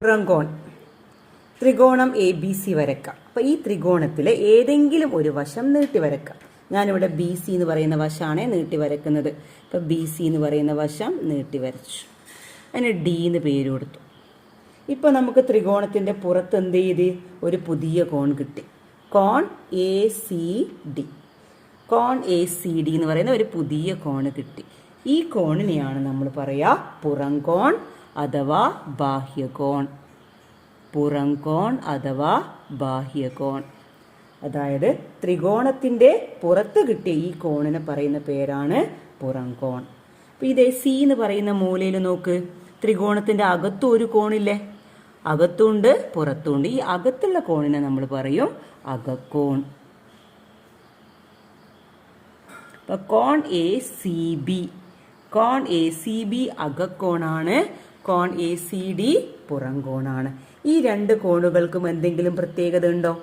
പുറംകോൺ. ത്രികോണം ABC വരക്കാം. അപ്പോൾ ഈ ത്രികോണത്തിലെ ഏതെങ്കിലും ഒരു വശം നീട്ടി വരക്കാം. ഞാനിവിടെ BC എന്ന് പറയുന്ന വശമാണ് നീട്ടി വരക്കുന്നത്. അപ്പോൾ BC എന്ന് പറയുന്ന വശം നീട്ടി വരച്ചു. അതിന് D എന്ന് പേര് കൊടുത്തു. ഇപ്പോൾ നമുക്ക് ത്രികോണത്തിൻ്റെ പുറത്ത് എന്ത് ചെയ്ത് ഒരു പുതിയ കോൺ കിട്ടി. കോൺ ACD. കോൺ ACD എന്ന് പറയുന്ന ഒരു പുതിയ കോണ് കിട്ടി. ഈ കോണിനെയാണ് നമ്മൾ പറയുക പുറംകോൺ അഥവാ ബാഹ്യകോൺ. പുറംകോൺ അഥവാ ബാഹ്യകോൺ. അതായത് ത്രികോണത്തിൻ്റെ പുറത്ത് കിട്ടിയ ഈ കോണിനെ പറയുന്ന പേരാണ് പുറംകോൺ. അപ്പോൾ ഇതേ C എന്ന് പറയുന്ന മൂലയിൽ നോക്ക്, ത്രികോണത്തിൻ്റെ അകത്തും ഒരു കോണില്ലേ? അകത്തുണ്ട് പുറത്തുണ്ട്. ഈ അകത്തുള്ള കോണിനെ നമ്മൾ പറയും അകക്കോൺ. അപ്പോൾ കോൺ ACB. കോൺ ACB അകക്കോണാണ്. കോൺ ACD പുറംകോണാണ്. ഈ രണ്ട് കോണുകൾക്കും എന്തെങ്കിലും പ്രത്യേകത ഉണ്ടോ?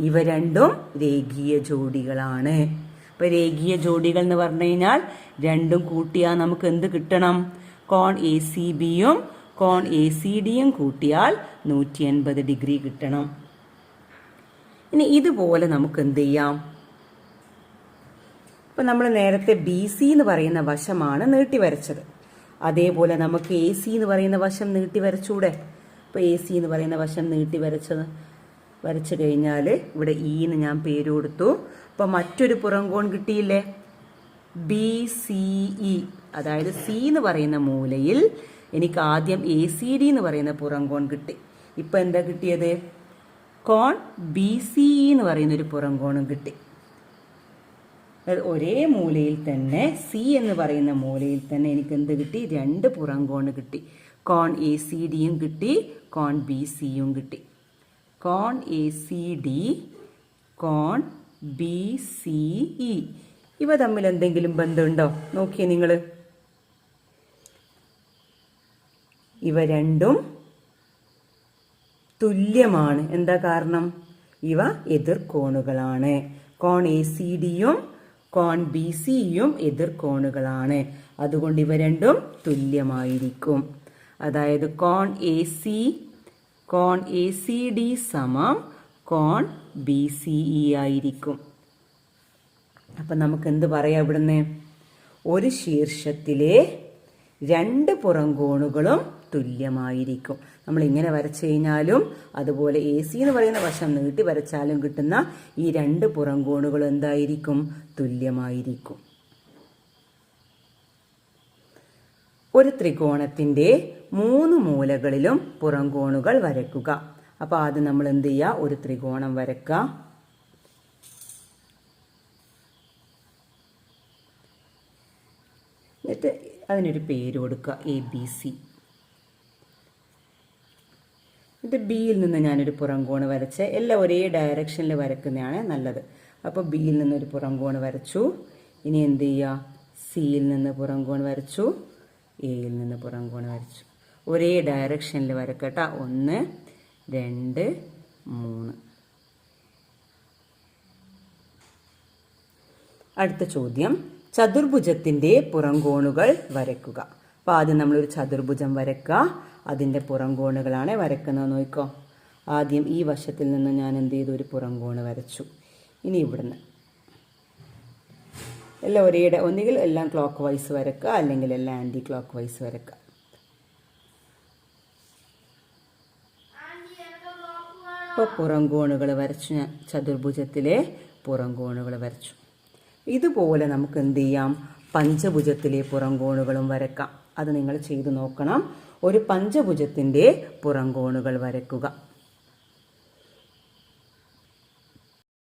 ഇവ രണ്ടും രേഖീയ ജോഡികളാണ്. അപ്പോൾ രേഖീയ ജോഡികൾ എന്ന് പറഞ്ഞു കഴിഞ്ഞാൽ രണ്ടും കൂട്ടിയാൽ നമുക്ക് എന്ത് കിട്ടണം? കോൺ ACBയും കോൺ ACDയും കൂട്ടിയാൽ 180 ഡിഗ്രി കിട്ടണം. ഇനി ഇതുപോലെ നമുക്ക് എന്ത് ചെയ്യാം? ഇപ്പം നമ്മൾ നേരത്തെ BC എന്ന് പറയുന്ന വശമാണ് നീട്ടി വരച്ചത്. അതേപോലെ നമുക്ക് AC എന്ന് പറയുന്ന വശം നീട്ടി വരച്ചൂടെ? അപ്പോൾ AC എന്ന് പറയുന്ന വശം നീട്ടി വരച്ചു കഴിഞ്ഞാൽ ഇവിടെ E എന്ന് ഞാൻ പേര് കൊടുത്തു. അപ്പോൾ മറ്റൊരു പുറംകോൺ കിട്ടിയില്ലേ? BCE. അതായത് C എന്ന് പറയുന്ന മൂലയിൽ എനിക്ക് ആദ്യം ACD എന്ന് പറയുന്ന പുറംകോൺ കിട്ടി. ഇപ്പം എന്താ കിട്ടിയത്? കോൺ BCE എന്ന് പറയുന്ന ഒരു പുറംകോണും കിട്ടി. ഒരേ മൂലയിൽ തന്നെ C എന്ന് പറയുന്ന മൂലയിൽ തന്നെ എനിക്ക് എന്ത് കിട്ടി? രണ്ട് പുറംകോണ് കിട്ടി. കോൺ ACDയും കിട്ടി, കോൺ BCയും കിട്ടി. കോൺ ACD, കോൺ BCE ഇവ തമ്മിൽ എന്തെങ്കിലും ബന്ധമുണ്ടോ? നോക്കിയേ നിങ്ങൾ. ഇവ രണ്ടും തുല്യമാണ്. എന്താ കാരണം? ഇവ എതിർകോണുകളാണ്. കോൺ ACDയും കോൺ BCയും എതിർകോണുകളാണ്. അതുകൊണ്ട് ഇവ രണ്ടും തുല്യമായിരിക്കും. അതായത് കോൺ ACD സമം കോൺ BCE ആയിരിക്കും. അപ്പം നമുക്ക് എന്ത് പറയാം ഇവിടുന്ന്? ഒരു ശീർഷത്തിലെ രണ്ട് പുറംകോണുകളും തുല്യമായിരിക്കും. നമ്മൾ ഇങ്ങനെ വരച്ചു കഴിഞ്ഞാലും അതുപോലെ AC എന്ന് പറയുന്ന വശം നീട്ടി വരച്ചാലും കിട്ടുന്ന ഈ രണ്ട് പുറംകോണുകൾ എന്തായിരിക്കും? തുല്യമായിരിക്കും. ഒരു ത്രികോണത്തിൻ്റെ 3 മൂലകളിലും പുറംകോണുകൾ വരയ്ക്കുക. അപ്പോൾ ആദ്യം നമ്മൾ എന്ത് ചെയ്യുക? ഒരു ത്രികോണം വരയ്ക്കുക. എന്നിട്ട് അതിനൊരു പേര് കൊടുക്കുക ABC. എന്നിട്ട് Bയിൽ നിന്ന് ഞാനൊരു പുറംകോണ് വരച്ച്, എല്ലാം ഒരേ ഡയറക്ഷനിൽ വരക്കുന്നതാണ് നല്ലത്. അപ്പോൾ Bയിൽ നിന്നൊരു പുറംകോണ് വരച്ചു. ഇനി എന്ത് ചെയ്യുക? Cയിൽ നിന്ന് പുറംകോൺ വരച്ചു, Aയിൽ നിന്ന് പുറംകോൺ വരച്ചു. ഒരേ ഡയറക്ഷനിൽ വരക്കട്ടെ. 1 2 3. അടുത്ത ചോദ്യം, ചതുർഭുജത്തിൻ്റെ പുറംകോണുകൾ വരയ്ക്കുക. അപ്പോൾ ആദ്യം നമ്മളൊരു ചതുർഭുജം വരയ്ക്കുക. അതിൻ്റെ പുറംകോണുകളാണ് വരയ്ക്കുന്നത്. നോക്കിക്കോ. ആദ്യം ഈ വശത്തിൽ നിന്ന് ഞാൻ എന്ത് ചെയ്തു? ഒരു പുറംകോണ് വരച്ചു. ഇനി ഇവിടുന്ന് എല്ലാം ഒന്നുകിൽ എല്ലാം ക്ലോക്ക് വൈസ് വരക്കുക, അല്ലെങ്കിൽ എല്ലാം ആൻറ്റി ക്ലോക്ക് വൈസ് വരക്കുക. ഇപ്പോൾ പുറംകോണുകൾ വരച്ചു. ഞാൻ ചതുർഭുജത്തിലെ പുറംകോണുകൾ വരച്ചു. ഇതുപോലെ നമുക്ക് എന്ത് ചെയ്യാം? പഞ്ചഭുജത്തിലെ പുറംകോണുകളും വരക്കാം. അത് നിങ്ങൾ ചെയ്തു നോക്കണം. ഒരു പഞ്ചഭുജത്തിൻ്റെ പുറംകോണുകൾ വരയ്ക്കുക.